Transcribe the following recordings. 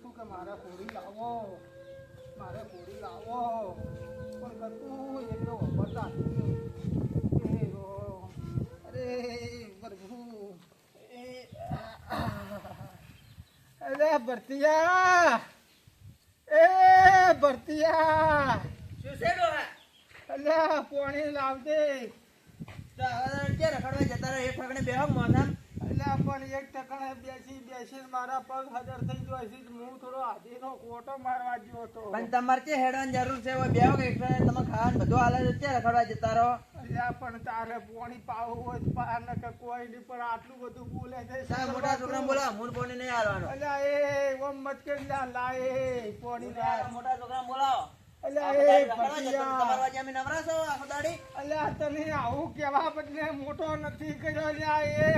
તું કે મારે કોરી લાવો પણ કરતું એટલો વપરતા અરે પ્રભુ અરે ભરતિયા શું છે ડોહા? અલ્યા પાણી લાવજે તો હવે રખડવા જતા રહે એક ઠકણે બેહો મોઢામ. અલ્યા પણ એક ટકાણે બેસીને મારા પગ હજર થઈ ગયો છે હું થોડો હાથીનો કોટો મારવા ગયો હતો પણ તમારે કે હેડવાની જરૂર છે હવે બેહો કે એકલા તમે ખાવાનું બધું હાલે છે ક્યાં રખડવા જતા રહો? અલ્યા પણ તારે પાણી પાવું હોય તો પાર ન કે કોઈ નહીં પણ આટલું બધું બોલે છે સાહેબ મોટા છોકરાને બોલાવો, મૂળ પાણી નહીં હાલવાનું. અલ્યા એ ઓમ મત કરી લાય પાણી લાય મોટા છોકરાને બોલાવો. અલ્યા આપણે એ રખડવા જતા ભરતિયા. તમારા વાજે અમે નવરા છો આખો દાડી? અલ્યા તને આવું કેવા બદલે મોટો નથી કર્યો અલ્યા એ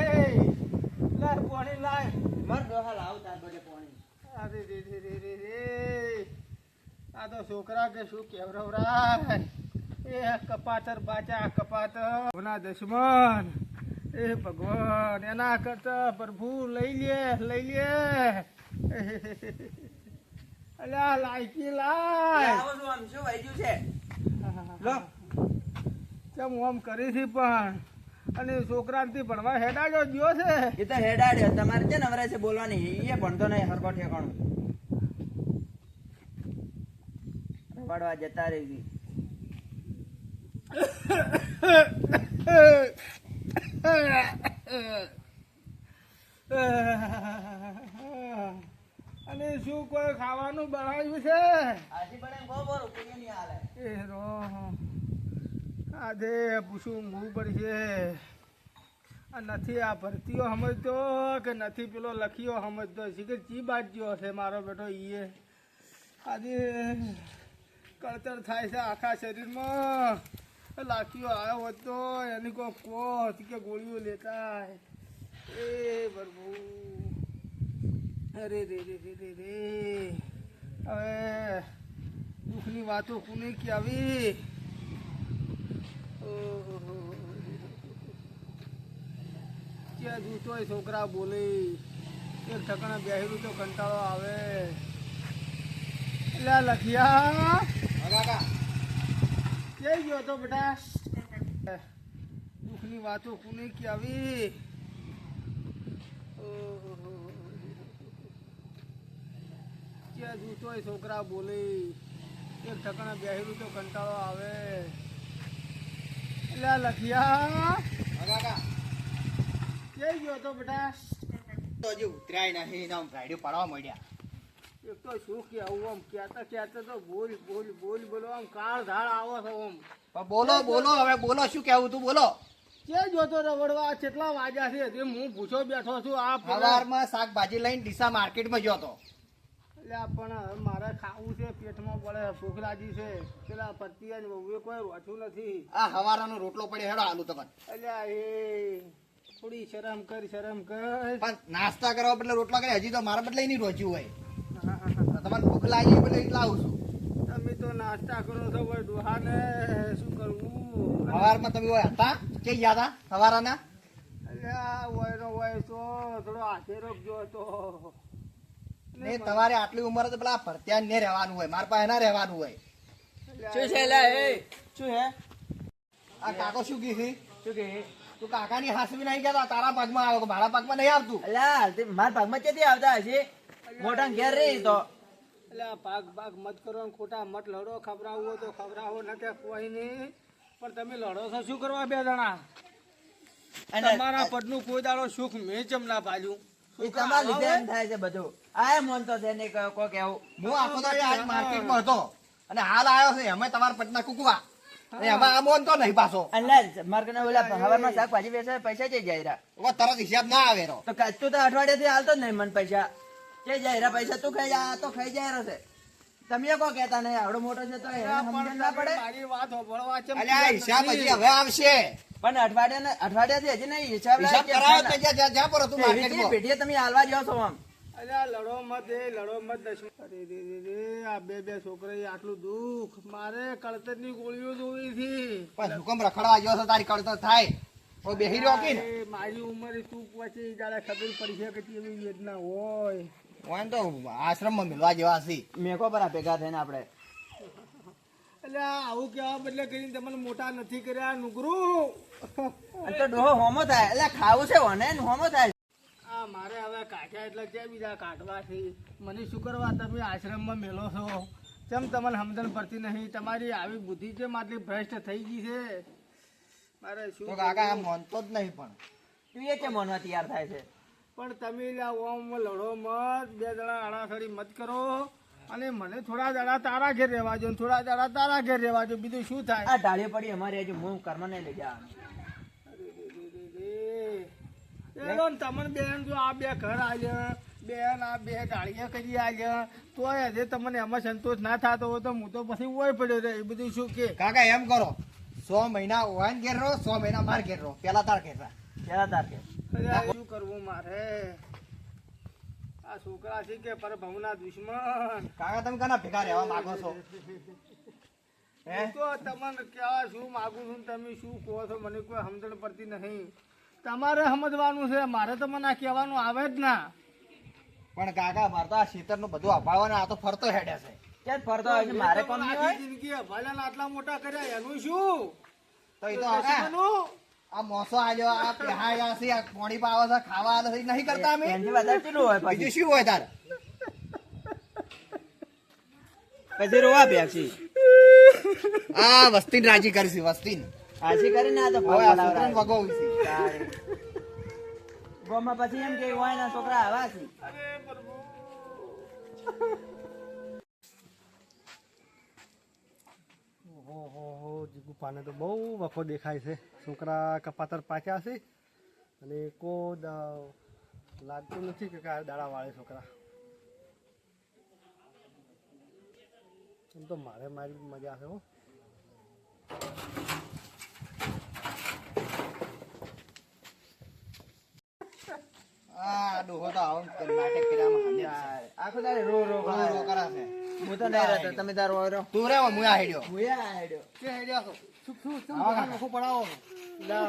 લાય પાણી લાય મર ડોહા લાવ તાર બધે પાણી. અરે રે આ તો છોકરા કે શું કેવરવરાય એ કપાતર બાચા કપાતર ના દુશ્મન એ ભગવાન એના કરતા પ્રભુ લઈ લે અલ્યા લાયકી લાય આવો છો આમ શું વાગ્યું છે? લો કેમ આમ કરી છે પણ અને છોકરાથી ભણવા હેડાજો ગયો છે એ તો હેડાડ્યો તમારે છે નવરા છે બોલવાની એ ભણતો નહીં હરખો ઠેકાણું રખડવા જતા રહી. અને શું કોઈ ખાવાનું બનાવ્યું છે આજી બને બરોબર કોઈ નહીં હાલે. એ રો આજે પૂછું મૂળ પડશે આ નથી આ ભરતીઓ સમજતો કે નથી પેલો લખીઓ સમજતો છે ચી બાજ્યો છે મારો બેટો ઈએ આજે કળતર થાય છે આખા શરીરમાં લાખીઓ આવ્યો હોત તો એની કોઈ કોત કે ગોળીઓ લેતા એ પ્રભુ અરે રે રે રે રે રે હવે દુઃખની વાતો કોને કે આવી ક્યાં જૂતો છોકરા બોલે એક ઠકાણા બેહેલું તો કંટાળો આવે એટલે લખિયા ક્યાં ગયો તો બેટા દુઃખની વાતો કોને કે આવી ક્યાં જૂતો છોકરા બોલે એક ઠકાણા બેહેલું તો કંટાળો આવે એટલે લખિયા ક્યાં ગયો તો બેટા તો હજી ઉતરાય નહીં આમ રાઈડો પાડવા માંડ્યા. એક તો શું કે આવું આમ કહેતા તો બોલ આમ કાળ ધાળ આવો છો આમ પણ બોલો હવે બોલો શું કેવું તું બોલો. ક્યાં જોતો રવડવા કેટલા વાગ્યા છે તે હું પૂછો બેઠો છું આ સવારમાં શાકભાજી લઈને ડીસા માર્કેટમાં ગયો હતો. એટલે પણ હવે મારે ખાવું છે પેટમાં પડે ભૂખ લાગી છે પેલા પતિયા ને વહુએ કોઈ રોચું નથી આ હવારાનો રોટલો પડ્યો હેડો આલુ તમને. એટલે એ થોડી શરમ કર પણ નાસ્તા કરવા બદલે રોટલા કરે હજી તો મારા બદલે નહીં રોચ્યું હોય. તમારે ભૂખ લાગી એટલે એટલા આવું છું. તમે તો નાસ્તા કરો છો ભાઈ ડોહાને શું કરવું સવારમાં તમે હોય હતા કે ગયા હતા સવારના? એટલે હોય તો થોડો હાથે રોકજો તો ને તમારે આટલી ઉંમરે તો પેલા ભરત્યા ને રહેવાનું હોય, મારા પાસે ના રહેવાનું હોય. શું છે લા એ શું હે આ કાકો શું કીધી શું કે તું કાકાની હાસવી નહીં કહેતો તારા પગમાં આવ્યો મારા પગમાં નહીં આવતું. અલ્યા તે મારા ભાગમાં ક્યાંથી આવતા હશે? મોટા ઘેર રહી તો એટલે ભાગ મત કરો ને ખોટા મત લડો ખબરાવું હોય તો ખબરાવો ન કે કોઈ નહીં પણ તમે લડો છો શું કરવા બે જણા તમારા પદનું કોઈ દાડો સુખ મેં ચમ ના પાડ્યું એ તમારા લીધે એમ થાય છે બધું. આ મોનતો છે ને કોઈ કેવું હું આખો દાડો આજ માર્કેટમાં હતો અને હાલ આવ્યો છે અમે તમારા પટના કુકવા અને એમાં આ મોન તો નહીં પાછો. એટલે માર્કેટના ઓલા હવારમાં શાકભાજી વેચે પૈસા જઈ જાય રા. હવે તરત હિસાબ ના આવે રો. તો તું તો અઠવાડિયાથી હાલતો જ નહીં મને પૈસા જઈ જાય રા. પૈસા તું ખાઈ જા તો ખાઈ જાય છે. તમે કો કહેતા નહીં આવડો મોટો છે તો એને સમજણ ના પડે. મારી વાત હોભળવા ચમ અલ્યા હિસાબ હજી હવે આવશે. પણ અઠવાડિયાથી હજી નહીં હિસાબ હિસાબ કરાયો તો જ્યાં પર હતું માર્કેટમાં. પેઢીએ તમે હાલવા જાઓ છો આમ. અલ્યા લડો મત દશમન અરે રે આ બે છોકરા આટલું દુઃખ મારે કળતરની ગોળીઓ જોવી હતી પણ હુકમ રખડવા ગયો છો તારી કળતર થાય કોઈ બેહી રહ્યો કે ને મારી ઉંમરે તું પછી જાણે ખબર પડી છે કે કેવી વેદના હોય વાન તો આશ્રમમાં મિલવા જેવા છે. મેકો પર આ ભેગા થઈને આપણે એટલે આવું કેવા બદલે કરીને તમને મોટા નથી કર્યા નુગરું. અને તો ડોહો હોમો થાય એટલે ખાવું છે ઓને ને હોમો થાય. આ મારે હવે કાઢ્યા એટલે છે બીજા કાઢવાથી મને શું કરવા તમે આશ્રમમાં મેલો છો કેમ તમને સમજણ પડતી નહીં તમારી આવી બુદ્ધિ છે આટલી ભ્રષ્ટ થઈ ગઈ છે મારે શું તો કાકા આ માનતો જ નહીં પણ તું એ કે મનવા તૈયાર થાય છે પણ તમે ઓમ લડો મત બે જણા આડાસડી મત કરો અને મને થોડા દાડા તારા ઘેર રહેવા જો થોડા દાડા તારા ઘેર રહેવા જો બીજું શું થાય આ ઢાળીઓ પડી અમારે હજુ હું કર્મ નહીં લઈ ગયા તમને બેન જો આ બે ઘર આવ્યા બેન આ બે ગાળિયા કરી આવ્યા તોય હજે તમને એમાં સંતોષ ના થતો હોય તો હું તો પછી ઓય પડ્યો રે એ બધું શું કે કાકા એમ કરો 100 મહિના વાન ઘેર રહો 100 મહિના માર ઘેર રહો પેલા તાર ઘેર રહો. પેલા તાર કે અરે શું કરવું મારે આ છોકરા છે કે પરભવના દુશ્મન કાકા તમે કાના ભેગા રહેવા માંગો છો હે હું તો તમને કહેવા શું માગું છું તમે શું કહો છો મને કોઈ સમજણ પડતી નહીં તમારે સમજવાનું છે મારે તો મને આ કહેવાનું આવે જ ના પણ કાકા મારે તો આ શીતળનું બધું અભાળવાનું આ તો ફરતો હેડે છે ક્યાં ફરતો હોય છે મારે કોમ નહીં હોય જિંદગી અભાળ્યાને આટલા મોટા કર્યા એનું શું તો એ તો કાકા દુશ્મનો? આ મોસો આલ્યો આ પેહાયા છે આ પાણી પાવા છે ખાવા આલે છે નહીં કરતા અમે એનથી વધારે કેટલું હોય બીજું પછી શું હોય તાર પછી રોવા પ્યાસી આ વસ્તીને રાજી કરશે વસ્તીને હાસી કરીને આ તો હવે આ છોકરાને વગોવી છે ગોમાં પછી એમ કે હોય ના છોકરા આવા છે અરે પ્રભુ ઓહો જીગુપાને તો બહુ વખો દેખાય છે છોકરા કપાતર પાછા છે અને કો લાગતું નથી કે આ દાડા વાળે છોકરા એમ તો મારે મારી મજા છે હો આ ડોહો તો આવું નાટક કર્યામાં હાલે આખો દાડે રો રો રો રો કરે છે હું તો નહીં રહેતો તમે તાર હોય તું રે હું આ હેડ્યો મુયા આડ્યો કે હેડ્યો છો ડોખો પડાવો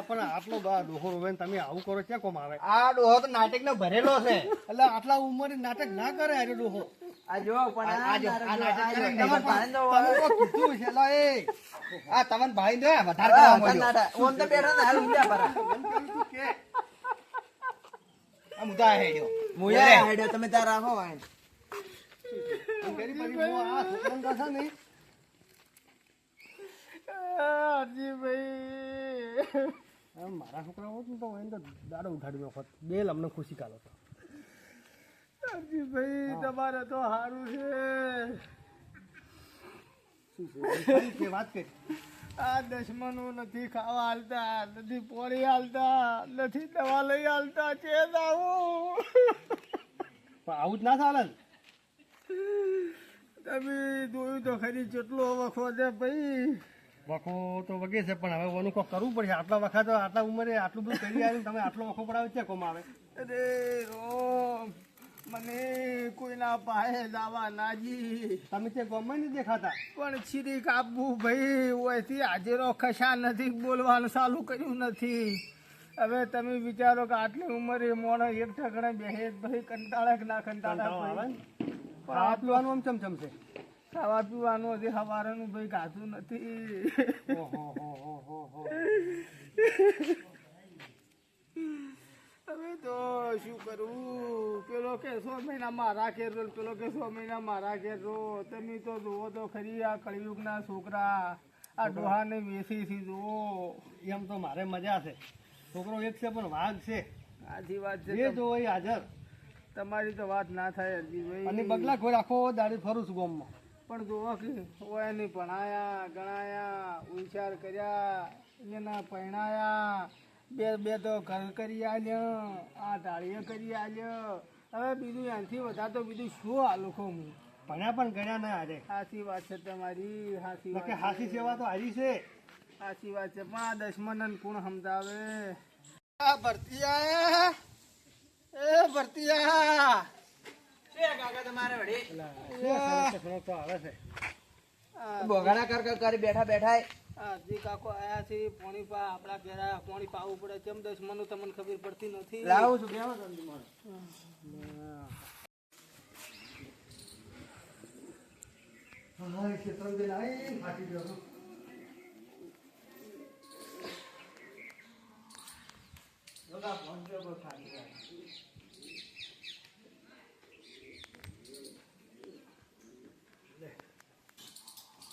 પણ આટલો ડોખો રોવે ને તમે આવું કરો ક્યાં કોમ આવે આ ડોહો તો નાટક નો ભરેલો છે એટલે આટલા ઉંમરે નાટક ના કરે આરે ડોહો આ જો પણ આ જો, આ નાટક કરે. તમારે ભાઈનો તમે તો કીધું છે લા એ આ તમને ભાઈ ને વધારે કરવા માંડ્યો. ઓમ તો બેઠા ને હાલ ઊંધા પરા આ મુદ્દા હેડ્યો મુયા આડ્યો તમે તાર રાખો વાઈન કરી પછી આ છોકરાને કાઢા નહીં હરજીભાઈ મારા છોકરા હોત ને તો એને તો દાડો ઉઠાડી નાખો બે અમને ખુશી કાઢો તો હરજીભાઈ તમારે તો સારું છે શું છે વાત કરી આ દુશ્મનો નથી ખાવા હાલતા નથી પોણી હાલતા નથી દવા લઈ હાલતા છે આવું પણ આવું જ ના ચાલે ને તમે જોયું તો ખરી કેટલો વખો છે ભાઈ વખો તો વગે છે પણ હવે ઓનું કોઈ કરવું પડશે આટલા વખત આટલા ઉંમરે આટલું બધું કરી આવ્યું તમે આટલો વખો પડાવે છે કોમ આવે અરે રોમ મને કોઈના પાસે દાવા નાજી તમે તે ગમે નહીં દેખાતા પણ છીરી કાપવું ભાઈ ઓયથી હાજરો ખસા નથી બોલવાનું ચાલુ કર્યું નથી હવે તમે વિચારો કે આટલી ઉંમરે મોણો એક ઠકડે બેહે ભાઈ કંટાળે કે ના કંટાળે કંટાળો આવે ભાઈ. ને ખાવા પીવાનું આમ ચમચમ છે ખાવા પીવાનું હજી સવારનું ભાઈ ખાતું નથી ઓહો હો હો હો હો હવે તો શું કરું પેલો કે 100 મહિના મારા ઘેર રહો પેલો કે 100 મહિના મારા ઘેર રહો તમે તો જુઓ તો ખરી આ કળિયુગના છોકરા આ ડોહાને વેસી થી જુઓ એમ તો મારે મજા છે છોકરો એક છે પણ વાઘ છે આથી વાત છે જે જો એ હાજર તમારી તો વાત ના થાય હરજીભાઈ અને બગલા કોઈ આખો દાડી ફરું છું ગામમાં પણ જુઓ કે ઓય નહીં ભણાયા ગણાયા ઉચ્ચાર કર્યા એના પરણાયા બે તો ઘર કરી આલ્યો આ ઢાળીઓ કરી આલ્યો હવે બીજું એનાથી વધારે તો બીજું શું આ લોકો હું ભણ્યા પણ ગણ્યા ના હારે સાચી વાત છે તમારી સાચી કે વાત હાસી સેવા તો હારી છે સાચી વાત છે પણ આ દશમનન કોણ સમજાવે આ ભરતિયા એ ભરતિયા કાકા તમારે વળી તો આવે છે બોગાડા કર કર કરી બેઠા બેઠા આ જે કાકો આયા છે પોણી પા આપણા ઘેરા પોણી પાવું પડે કેમ દશમનનું તમને ખબર પડતી નથી લાવું છું બેહો જલ્દી મને હા ક્ષેત્રમથી આવી ફાટી ગયો છું. બધા ફોન પે પર ખાલી જાય.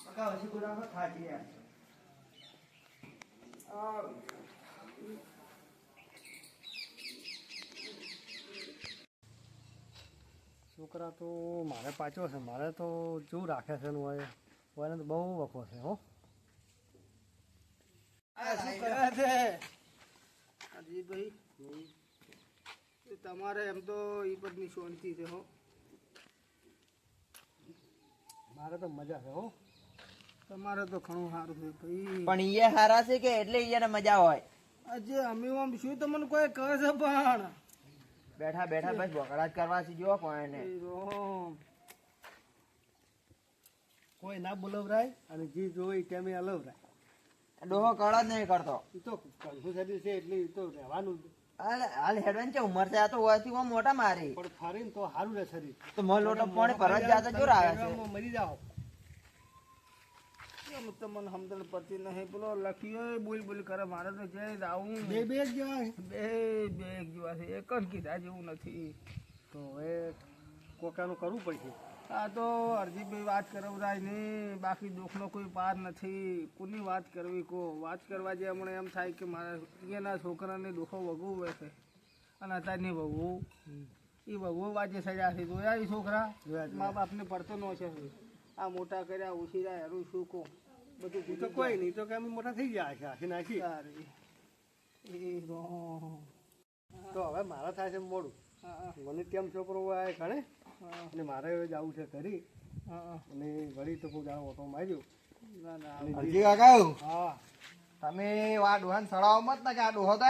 કાકા હજી ગુરામાં થાકી ગયા. છોકરા તો મારે પાછો છે, મારે તો જેવું રાખે છે ને હોય એને તો બહુ વખો છે હો. આ શું કરે છે અજીતભાઈ? એ તમારે એમ તો એ પદની શાંતિ છે હો. મારે તો મજા છે હો. તમારે તો ઘણું સારું છે ભાઈ. પણ એ હારા છે કે એટલે એને મજા હોય. આજે અમે આમ શું તમને કોઈ કહે છે પણ બેઠા બેઠા બસ બકડા જ કરવા જો કોઈને. એ રોમ. કોઈ ના બોલવરાય અને જે જોઈ તેમ અલવરાય. ડોહો કળ જ નહીં કરતો. એ તો કંકુ શરીર છે એટલે એ તો રહેવાનું જ. હાલ હેડવેન છે ઉંમર છે આ તો હોયથી હું મોટા મારી પણ ફરીને તો સારું રહે શરીર. તો મો લોટો પાણી ભરવા જ જાતા જોર આવે છે. મરી જાઓ. એમ તમને સમજણ પડતી નહીં. પેલો લખ્યો બોલ બોલ કરે. મારે તો જઈ આવું બે બે જ જવાય. બે બે એક જેવા છે. એક જ કીધા જેવું નથી. તો હવે કોકાનું કરવું પડશે. આ તો અરજીભાઈ વાત કરવરાય નહીં. બાકી દુઃખનો કોઈ પાર નથી. કોની વાત કરવી કો? વાત કરવા જે હમણાં એમ થાય કે મારા એના છોકરાને દુઃખો ભોગવવું છે અને અત્યારની ભોગવું એ ભોગવવા જે સજા છે. જોયા એ છોકરા મા બાપને પડતો ન છે. આ મોટા કર્યા ઉછીરા હેરું શું કો બધું એ તો કોઈ નહીં તો કે અમે મોટા થઈ ગયા છે આખી નાખી. સારી. એ રોમ. તો હવે મારા થાય છે મોડું. હા મને કેમ છોકરો હોય ઘણે હા અને મારે જવું છે કરી હા. અને વળી તો કોઈ ઓટો માર્યો. ના ના હરજી કાકા હા તમે આ ડોહાને સડાવો મત ને કે આ ડોહો તો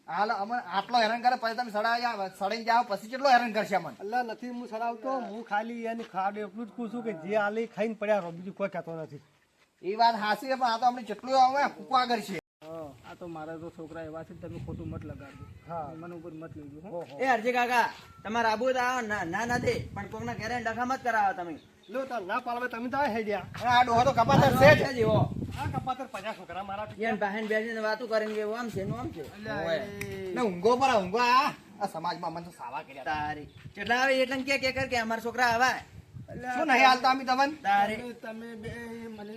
હાલ અમે આટલો હેરાન કરે પછી તમે સડાઈ જાઓ પછી કેટલો હેરાન કરશે અમને? અલ્લા નથી હું સડાવતો. હું ખાલી એની ખાડ એટલું જ પૂછું છું કે જે હાલી ખાઈને પડ્યા રહો, બીજું કોઈ કહેતો નથી. એ વાત હાસી છે પણ આ તો અમને જેટલું આવે કુકવા કરશે. આ તો મારા તો છોકરા એવા છે તમે ખોટું મત લગાડજો. હા મને ઉપર મત લેજો હો. ઓહો. એ હરજી કાકા તમારે આબુ તો આવો ના નથી પણ કોકના ઘરે ડખા મત કરાવો તમે. લો તાર ના પાડવે તમે તો હે ગયા. અને આ ડોહો તો કપાતર છે જ. છે જેવો આ કપાતર 50 છોકરા મારા એન બહેન બેસીને વાતો કરીને કે આમ છે નું આમ છે. અલ્યા ઓય. ને ઊંઘો પર ઊંઘો આ સમાજમાં મને તો સાવા કર્યા તારી કેટલા આવે એટલે કે કર કે અમારા છોકરા આવા અલ્યા, શું નહીં હાલતા અમે તમને? તારી તમે બે મને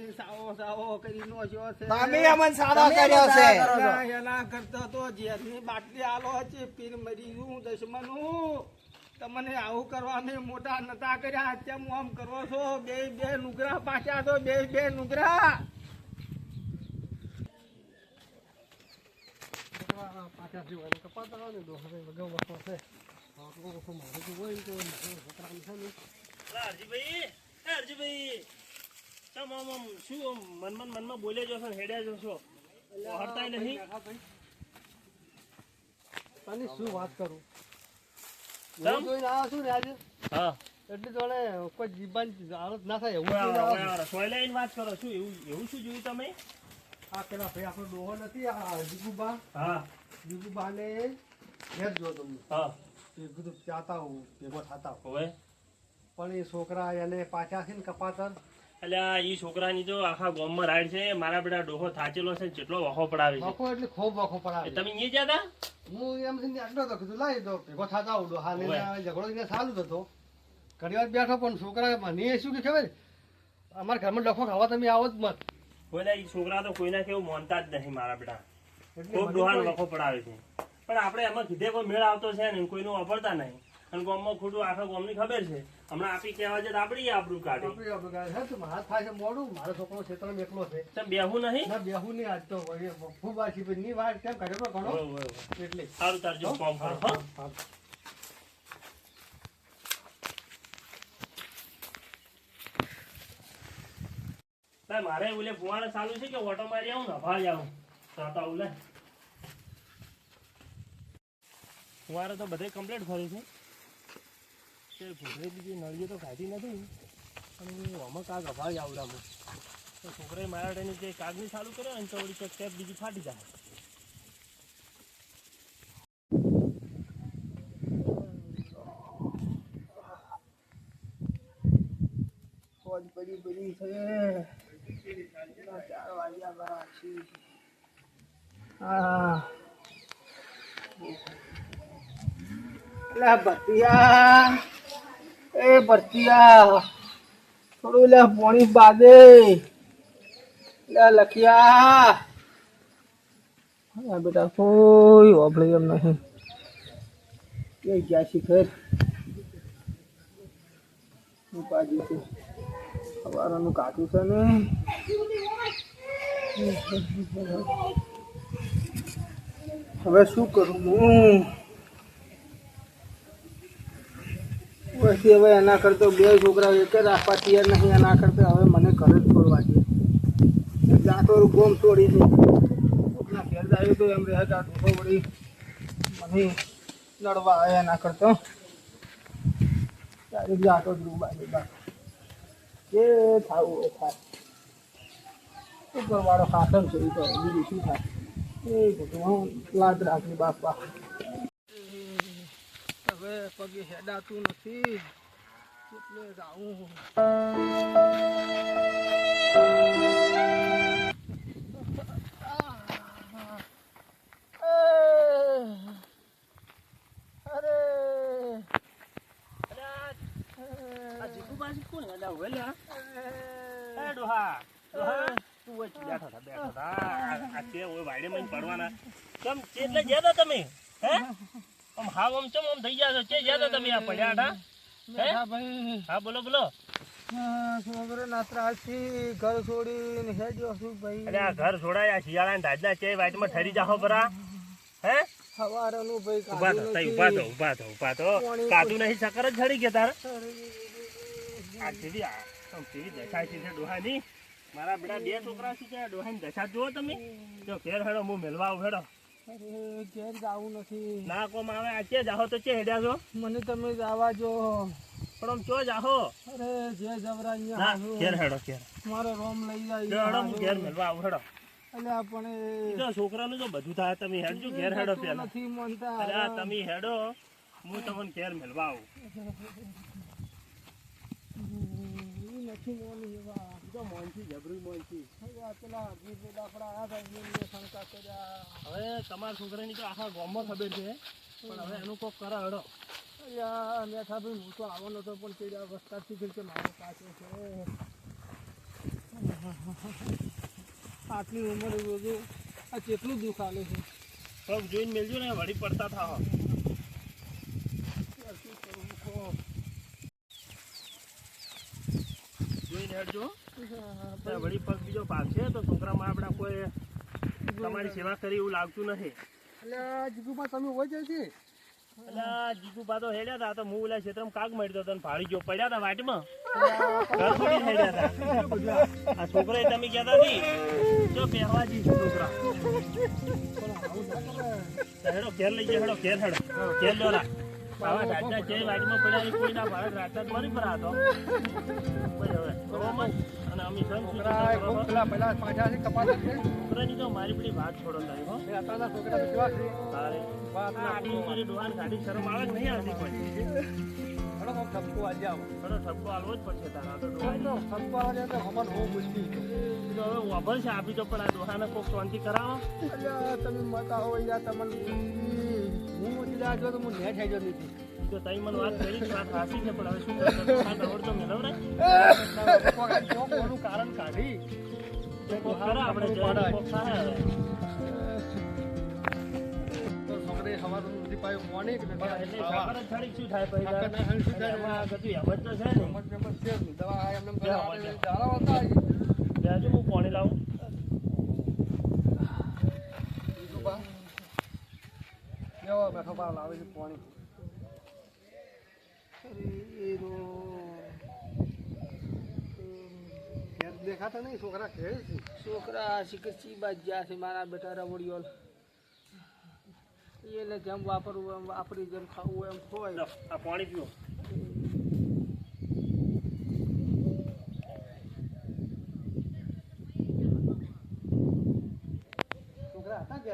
સાવો કરી નો છો છે. તમે અમને સાદો તમે કર્યો અમને છે. સાદો કરો. અલ્યા, એના કરતા તો ઝેરની બાટલી આલો છે પીર મરી ગયું દુશ્મનું. તમને આવું કરવા મેં મોટા નતા કર્યા. અત્યારે હું આમ કરો છો. બે બે નુગરા પાછા તો બે બે નુગરા. પાછા જીવવાનું કપાતા આવે ને તો હવે વગર વખો છે. આટલો વખો મારે તો હોય તો છોકરા છે ને હરજીભાઈ તમ આમ શું આમ મનમાં બોલે જશો ને હેડ્યા જશો હરતાય નહીં. તને શું વાત કરું? તમ? હું જોઈને આવ્યો છું ને આજે હા એટલે જોડે કોઈ જીવન હાલત ના થાય એવું જોઈને આવ્યો છું. સોયલાઈને વાત કરો શું એવું શું જોયું તમે? આ પેલા ભાઈ આપણો ડોહો નથી આ જીગુબા હા જીગુબાને ઘેર જો તમને હા એ બધું ચાતા હું ભેગો થતા હોઉં. હવે પણ એ છોકરા એને પાછા છે ને કપાતર એટલે એ છોકરાની તો આખા ગામમાં રાઈડ છે. મારા બેટા ડોહો થાચેલો છે જેટલો વખો પડાવે છે. વખો એટલે ખૂબ વખો એ પડાવે. તમે અહીંયા જ્યાં હું એમ છે આટલો તો કીધું લાવી દો ભેગો થતા હું ડોહાને ઓવે. ઝઘડો એને સારું જ હતો. ઘણી વાર બેઠો પણ છોકરા મને શું કે ખબર અમારા ઘરમાં ડખો ખાવા તમે આવો જ મત. કોઈના એ છોકરા તો કોઈના કેવું માનતા જ નહીં મારા બેટા. એટલે ખૂબ મને ડોહાનો કોઈ- વખો પડાવે છે. પણ આપણે એમાં કીધે કોઈ મેળ આવતો છે ને કોઈનું વાપરતા નહીં. અને ગામમાં ખોટું આખા ગામની ખબર છે. હમણાં આપી કહેવા છે તો આપડી આબરૂ કાઢી. આપણે ગાય છે તો હાથ થાય છે મોડું મારો છોકરો ક્ષેત્રમાં એકલો છે તમે બેહું નહીં. ના બેહું નહીં આજ તો ખૂબ આછી ભાઈ ની વાત કેમ કરે તો ઘણો હોય, હોય, હોય. એટલે સારું તાર જો કામ કરો હો. હા. ના મારે ઓલે ફુવારે ચાલુ છે કે ઓટો મારી આવું ને ભાઈ આવું સાતા ઓલે ફુવારે તો બધે કમ્પ્લીટ થયું છે તે ભૂખરી બીજી નળીઓ તો કાઢી નથી પણ હું આમાં કાગ અભાવી આવડાવું તો છોકરાએ મારા ટાઈમે જે કાગની ચાલુ કર્યો ને તો વળી ટેપ બીજી ફાટી જાય. મોજ પડી પડી છે 4 વાગ્યા બરા છે હા લે ભરતિયા એ ભરતિયા થોડું લે પાણી બાદે લે લખિયા હા બેટા કોઈ વાપરે એમ નહીં એ ગયા શીખર ઉપાજી છે સવારનું કાઢું છે ને હવે શું કરું હું પછી હવે એના કરતો 2 છોકરા એક જ રાખવા તૈયાર નહીં એના કરતા હવે મને ઘરે જ છોડવા છે જાતો ગોમ છોડી દે કોકના ઘેર જાય તો એમ રહે કે આ ઢોસો વળી મને લડવા આવે એના કરતો ત્યારે જાતો જ રૂબાજી બા જે થાવું એ થાય ઉપરવાળો શાસન છે એ તો બીજું શું થાય એ ભગવાન લાદ રાખી બાપા હવે પગે હેડાતું નથી એટલે જાઉં આ જીગુ બાજુ કોણ હેડા હોય લે એ ડોહા ડોહા તું ઓય બેઠો થા આ તે ઓય વાડે માં પડવાના કેમ એટલે જ્યાદા તમે હે આમ હાવ આમ ચમ આમ થઈ ગયા છો કે જ્યાદા તમે આ પડ્યા હતા હે ભાઈ હા બોલો બોલો છોકરો નાત્રાથી ઘર છોડીને હેડ્યો છું ભાઈ અરે આ ઘર છોડાયા શિયાળા ધાજના ચે વાટમાં ઠરી જાહો બરા હે સવારનું ભાઈ ઉભા થો તઈ ઉભા થો કાદુ નહીં ચક્કર જ છડી ગયા તાર આ કેવી આમ કેવી દેખાય છે ડોહાની મારા બેટા 2 છોકરા છે કે ડોહાની દશા જુઓ તમે જો ઘેર હેડો હું મેલવા આવું હેડો અરે ઘેર જાવું નથી ના કોમ આવે આ ચે જાહો તો ચે હેડ્યા છો મને તમે જવા જો પણ આમ ચો જાહો અરે જે જબરા ના અહીંયા ઘેર હેડો ઘેર મારો રોમ લઈ જો જાય હેડો હું ઘેર મેલવા આવું હેડો એટલે આપણે તો છોકરાનું જો બધું થાય તમે હેડજો ઘેર હેડો પેલા નથી માનતા અરે આ તમે હેડો હું તમને ઘેર મેલવા આવું નથી મોની એવા તો મોનથી જબરી મોનથી હવે આ પેલા જીભ આપણા આ ભાઈ ને શંકા કર્યા હવે તમારા છોકરાની તો આખા ગામમાં ખબર છે પણ હવે એનું કોક કરે હેડો યાર મેઠા ભાઈ હું તો આવવાનો હતો પણ તે વસ્તાથી કે મારો પાછો છે આટલી ઉંમરે બધું આ કેટલું દુઃખ આલે છે પગ જોઈને મેલજો ને વળી પડતા થાવ જોઈને હેડજો ત્યાં વળી પગ બીજો ભાગશે તો છોકરામાં આપણે કોઈ તમારી સેવા કરી એવું લાગતું નથી એટલે જીગુમાં તમે હોય જશે એટલે જીગુ બાતો હેડ્યા હતા તો હું ઓલા ક્ષેત્રમાં કાગ મળ્યો હતો ભાડી જો પડ્યા હતા વાટમાં ઘર છોડી હેડ્યા હતા આ છોકરા તમે કહેતા હતી જો પહેવાજી છોકરા હેડો ઘેર લઈ જાય ઘેર દોરા આવા રાજા જે વાટમાં પડ્યા કોઈ ના ભારત રાજા મારી પર હતો અને અમે પેલા પાછા છે કપાસ છે છોકરાની તો મારી બધી વાત છોડો તારી હો અત્યારના છોકરા વિશ્વાસ છે તારે આટલી ઉંમરે ડોહાન ખાધી શરમ આવે કે નહીં આવતી કોઈ થોડો ઠપકો આવી જાવ થોડો ઠપકો આલવો જ પડશે તારા તો ડોહાની ઠપકો આવે તો હમણાં બહુ મુશ્કેલ છે તો હવે વાભર છે આપી તો પણ આ ડોહાને કોક શાંતિ કરાવો અલ્યા તમે મતા હોય યાર તમને હું મોટી રાહ જો તો હું નેટ થઈ ગયો નથી તો તઈ મને વાત કરી વાત હાસી છે પણ હવે શું કરતો તો મેળવડે કોનું કારણ કાઢી કોક કરે આપણે જઈને કોક થાય હવે તો છોકરે હવાનું નથી પાયું મોની પણ એટલે ખબર જ છડી શું થાય પછી ખબર નહીં શું થાય. એમાં ગતું એમ જ તો છે ને દવા એમને જાઓ. જાળા જાજુ હું પાણી લાવું કેવો બેઠો પાવ લાવે છે પાણી દેખાતા નહીં છોકરા કહે છે છોકરા શિકરચી બાજ ગયા છે મારા બેટા રવડિયો એને જેમ વાપરવું એમ વાપરી જેમ ખાવું એમ હોય લો, આ પાણી પીવો છોકરા હતા કે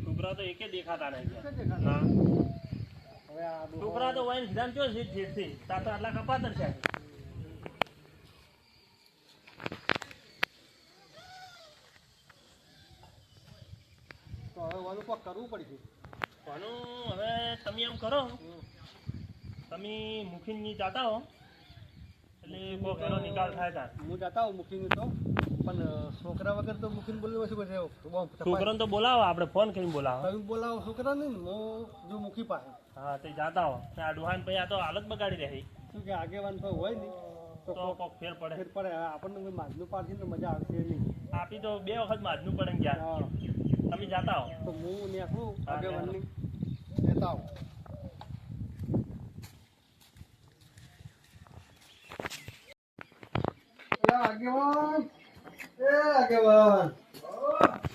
છોકરા તો એકે દેખાતા નહીં દેખાતા? ના હવે આ છોકરા તો વાઈન સીધા જો સીધથી તાર તો આટલા કપાતર છે કોક કરવું પડશે. કોનું હવે તમે એમ કરો, તમે મુખીની જાતા હો એટલે કોક એનો નિકાલ થાય તાર. હું જાતા હોઉં મૂકીને તો, પણ છોકરા વગર તો મૂકીને બોલવું શું પછી છોકરાને તો બોલાવો, આપણે ફોન કરીને બોલાવો. તમે બોલાવો છોકરા નહીં ને હું જો મૂકી પાસે હા તે જાતા હો આ ડોહાન પછી આ તો હાલત બગાડી રહી શું કે આગેવાન કોઈ હોય નહીં તો કોક ફેર પડે. ફેર પડે. હવે આપણને કોઈ માજનું પાડશે ને તો મજા આવશે નહીં. આપી તો 2 વખત માજનું પડે ને ક્યાં. હા, તમે જાતા હો. તો હું નીકળું હા, આગેવાનની લેતા આવું. આગેવાન, એ આગેવાન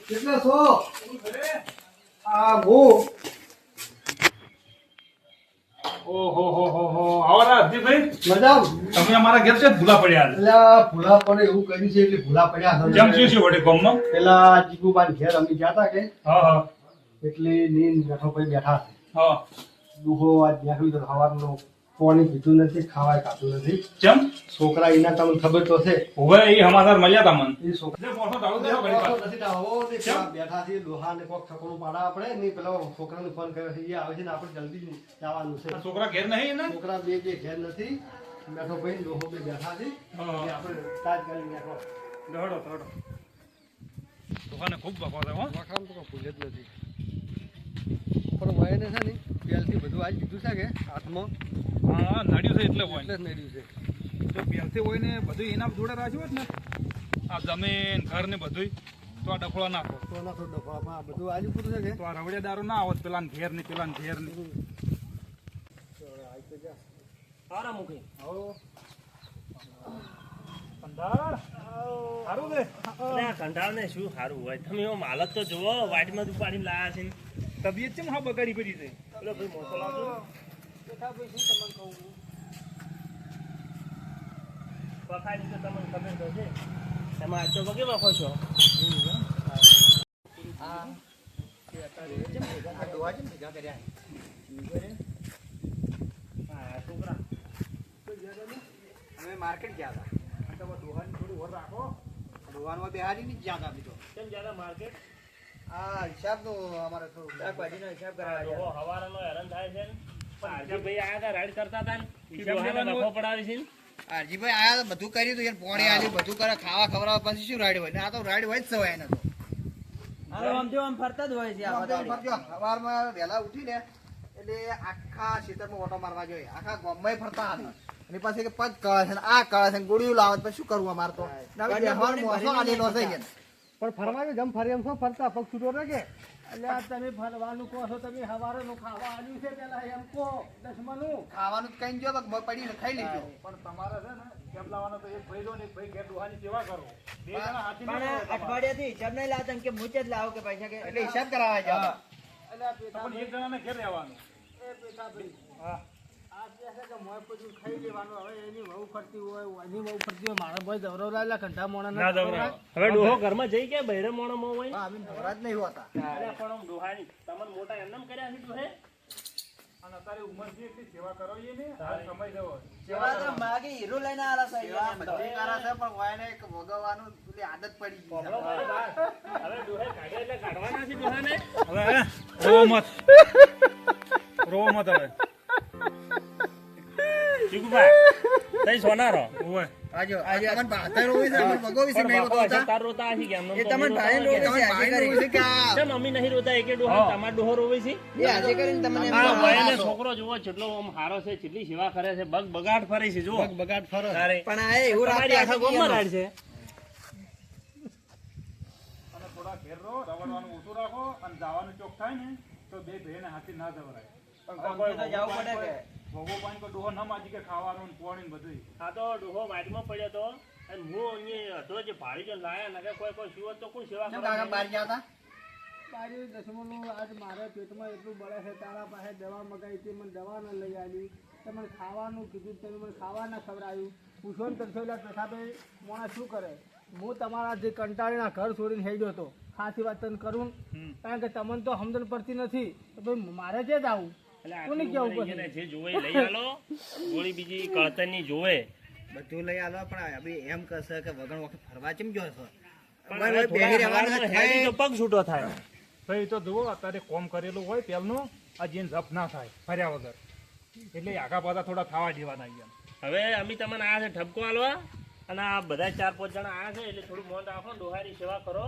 કેટલે છો? આ હું મજામ. તમે અમારા ઘેર છે જ ભૂલા પડ્યા છે. પેલા ભૂલા પડે એવું કર્યું છે એટલે ભૂલા પડ્યા. જેમ શું છે વડે ગામમાં? પેલા જીગુબાન ઘેર અમે ગયા તા કે હા હા એટલે નીંદ બેઠો પછી બેઠા છે. હા દુહો આજ નીકળ્યું તો સવારનું પાણી પીધું નથી, ખાવાય ખાતું નથી. જેમ છોકરા એના તમને ખબર તો છે. હવે એ સમાચાર મળ્યા તા મને. એ છોકરા એટલે પોસો દારૂ દેવો ઘડી વાર. નથી આવો ને પેલા બેઠા છે ડોહા ને કોક ઠકોણું પાડા આપણે ને પેલો છોકરાને ફોન કર્યો છે. એ આવે છે ને આપણે જલ્દી જવાનું છે. આ છોકરા ઘેર નહીં ને? છોકરા બે ઘેર નથી, બેઠો ભાઈ ડોહો બે બેઠા છે. હા. એટલે આપણે તાત્કાલિક નીકળો. દોડો દોડો. છોકરાને ખૂબ બકો છે હો. વખાણ તો ભૂલ જ નથી, પણ વયને છે ને પહેલથી બધું આજ દીધું છે કે હાથમાં હા નડ્યું છે એટલે હોય. એટલે જ નડ્યું છે. જો પહેલથી હોય ને બધું એના જોડે રાખ્યું હોત ને આ જમીન ઘર ને બધું તો આ ડફળો નાખો તો ના થોડું ડફા પણ આ બધું આજુ પૂરું છે કે તો આ રવડિયા દારૂ ના આવત પેલા ઘેર ની પેલા ઘેર ની. સારા મુખી. પંદર સારું છે. એટલે આ કંટાળ ને શું સારું હોય. તમે એવો માલક તો જુઓ, વાટમાં જ ઉપાડીને લાયા છે ને. તબિયત કેમ હા બગાડી પડી છે? એટલે ભાઈ મોટો લાવજો. બેઠા ભાઈ શું તમને કહું? વખાઈ તો તમને ખબર તો છે. એમાં આજ તો વગે વખો છો. આ ડોહા જેમ ભેગા કર્યા. હા છોકરા અમે માર્કેટ ગયા હતા. તો ડોહાની થોડી ઓર રાખો. ડોહાનમાં બેહાડી ની જ્યાં આપી તો કેમ જ્યાદા માર્કેટ? આ હિસાબ તો અમારે થોડું શાકભાજીનો હિસાબ કરાવવા ડોહો ગયા. હવારનો હેરાન થાય છે ને. ભાઈ આયા હતા રાઈડ કરતા હતા ને. હિસાબ ડોહાને લેવાનો નફો પડાવી છે ને. આરજીભાઈ આયા તો બધું કર્યું હતું યાર, પોણી આલ્યું બધું કરે, ખાવા ખવડાવવા પછી શું રાઈડ હોય ને? આ તો રાઈડ હોય જ સવાય એને તો. આમ જો આમ ફરતા જ હોય છે આ બધા. સવારમાં વહેલા ઉઠીને એટલે આખા ખેતરમાં ઓટો મારવા જોઈએ, આખા ગામમાં ફરતા હતા. એની પાસે કે પગ કરે છે ને આ કરે છે ને ગોળીઓ લાવે છે, પછી શું કરવું અમારે તો? નવી બેહવાનો મોસો આલેલો છે યાર. પણ ફરવાનું જમ ફરી એમ શું ફરતા પગ છૂટો રહે કે એટલે આ તમે ફરવાનું કહો છો, તમે હવારનું ખાવા આવ્યું છે પેલા એમ કહો દસમાનું. ખાવાનું કઈ જો પડી ને ખાઈ લેજો. પણ તમારે છે ને કેમ લાવવાનો તો એક ભાઈ દો ને એક ભાઈ ઘેર ડોહાની સેવા કરો. બે જણા હાથી પણ અઠવાડિયાથી હિસાબ નહીં લાવતા ને કે મુચ જ લાવો કે પૈસા કે એટલે હિસાબ કરાવવા જાવ. એટલે આ પેઠા પણ એક જણાને ઘેર રહેવાનું. એ પેઠા ભાઈ હા આ જે છે કે મોય પછી ખાઈ લેવાનું. હવે એની વહુ ફરતી હોય, એની વહુ ફરતી હોય, મારા ભાઈ દવરવરાયેલા કંઠા મોણા ના દવરાય. હવે ડોહો ઘરમાં જઈ કે બહેરે મોણોમાં હોય. હા, અમે નવરા જ નહીં હોતા. અરે પણ આમ ડોહાની તમને મોટા એમનેમ કર્યા છે ડોહે. અને અત્યારે ઉંમર છે એટલી સેવા કરો ને આ સમય જવો. જેવા તો માગી હીરો લઈને આલા છે સેવા બધી કરે છે પણ વાયને એક વગાવવાનું પેલી આદત પડી ગઈ હવે છે. ડોહે કાઢ્યા એટલે કાઢવાના છે ડોહાને. હવે રોવો મત રોવો મત હવે. ચીકુભાઈ તઈ સોનારો. ઓય આજો તમને ભાતર હોય છે, અમને વગાવી છે, નહીં વગાવતા. તાર રોતા હશે કે એમને એ તમને ભાઈ એ તમને ભાઈને હોય છે કે આ કેમ અમે નહીં રોતા એકે ડોહા તમાર ડોહો રોવે છે. એ આજે કરીને તમને એમ આ કહો. વયને છોકરો જુઓ કેટલો આમ હારો છે, કેટલી સેવા કરે છે, બગ બગાડ ફરે છે જુઓ. બગાડ ફરો. તારે પણ આ એવું તમારી રાખતા આખા ગામમાં રાડ છે. અને થોડા ઘેર રહો, રવડવાનું ઓછું રાખો અને જવાનું ચોક થાય ને તો બે ભાઈને હાથી ના જવરાય. ગમતું તો જવું પડે કે ભોગો પાણી કોઈ ડોહો ન માજી કે ખાવાનું ને પોણી ને બધું. આ તો ડોહો વાટમાં પડ્યો તો અને હું અહીંયા અધો જે ભાડી જો લાયા નકે કોઈ શું તો કોણ સેવા કેમ કરે કાકા બહાર ગયા હતા? મારી દસમાનું આજ મારા પેટમાં એટલું બળે છે, તારા પાસે દવા મગાવી હતી, મને દવા ન લઈ આવી, તમને ખાવાનું કીધું, તમે મને ખાવા ના ખવડાવ્યું. પૂછો ને તરસેલા પ્રસાદભાઈ મોણા શું કરે? હું તમારા જે કંટાળીના ઘર છોડીને હેડ્યો હતો, ખાસી વાત તને કરું, કારણ કે તમને તો સમજણ પડતી નથી તો ભાઈ મારે જે જ આવું. એટલે કોને આટલું કેવું મને પડે? જે જોવે એ લઈ આલો. ગોળી બીજી કળતરની જોવે બધું લઈ આલો પણ હવે એમ કહેશે કે વગણ વખત ફરવા કેમ ગયો છો? પણ હવે થોડા હવારમાં હેડી તો પગ છૂટો થાય. તો એ તો જુઓ અત્યારે કોમ કરેલું હોય પહેલનું આ જેને જપ ના થાય ફર્યા વગર એટલે આગા પાછા થોડા થવા દેવાના અહીંયા હવે અમે તમને આયા છે ઠપકો આલવા અને આ બધા 4-5 જણા આયા છે એટલે થોડું મોન રાખો ડોહારી સેવા કરો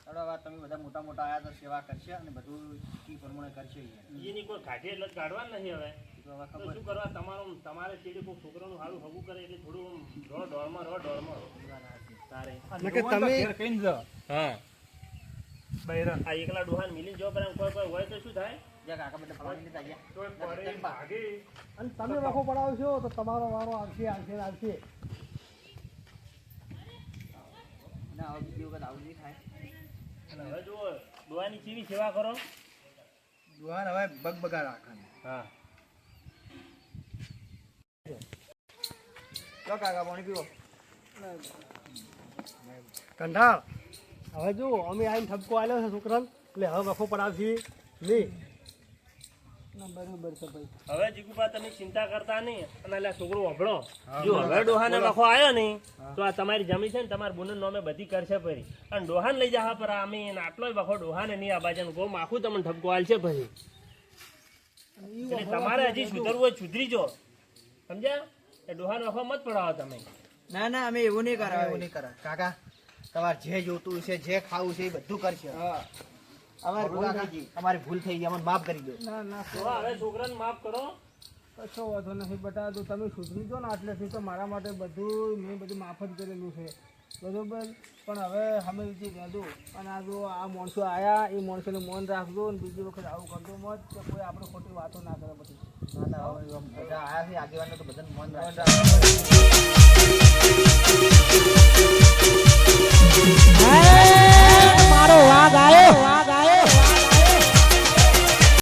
ચાલો હવે તમે બધા મોટા મોટા આયા તો સેવા કરશે અને બધું ઈ પ્રમાણે કરશે અહીંયા. એની કોઈ કાઢી એટલે કાઢવા નહીં હવે તો હવે તો ખબર શું કરવા તમારે ચીડી કોઈ છોકરાનું સારું હગું કરે એટલે થોડું દોડમાં તારે કે તમે કઈ જ હા બૈરન આ એકલા ડોહાન મિલી જો પણ કોઈ હોય તો શું થાય જ્યાં કાકા બધા ફલાણી લીધા ગયા. તોય પડે ભાગે અને તમે વખો પડાવશો તો તમારો વારો આવશે આવશે ને આવશે. અને હવે બીજી વખત આવું નહીં થાય. અને હવે જુઓ ડોહાની કેવી સેવા કરો દુહાન હવે બગબગા રાખવાની. હા લો કાકા પાણી પીવો. કંઠાળ હવે જો અમે આવીને ઠપકો આવ્યો છે છોકરાને એટલે હવે વખો પડાવશી નહીં. બરોબર છે ભાઈ. હવે જીગુબા તમે ચિંતા કરતા નહીં અને એટલે છોકરો વાપરો જો હવે ડોહાને વખો આવ્યો નહીં તો આ તમારી જમી છે ને તમારા બુનન નામે બધી કરશે ફરી અને ડોહાન લઈ જા પર અમે આટલો વખો ડોહાને નહીં આ બાજુ ગોમ આખું તમને ઠપકો આલશે ફરી એટલે તમારે હજી સુધરવું હોય સુધરી જો સમજ્યા એ ડોહાન વખો મત પડાવો તમે ના ના અમે એવું નહીં હવે કરાવે એવું નહીં કરે કાકા તમારે જે જોતું છે જે ખાવું છે એ બધું કરશે. અમારી ભૂલ થઈ ગઈ. અમારી ભૂલ થઈ ગઈ અમને માફ કરી દો. ના ના તો હવે છોકરાને માફ કરો કશો વાંધો નથી બેટા તો તમે સુધરી જો ને આટલેથી તો મારા માટે બધું મેં બધું માફ જ કરેલું છે બરોબર પણ હવે અમે જે કહેતું અને આ જો આ માણસો આવ્યા એ માણસોને મૌન રાખજો અને બીજી વખત આવું કરતો મત કે કોઈ આપણે ખોટી વાતો ના કરે પછી. ના ના હવે આમ બધા આયા છે આગેવાનને તો બધાને મન રાખજો.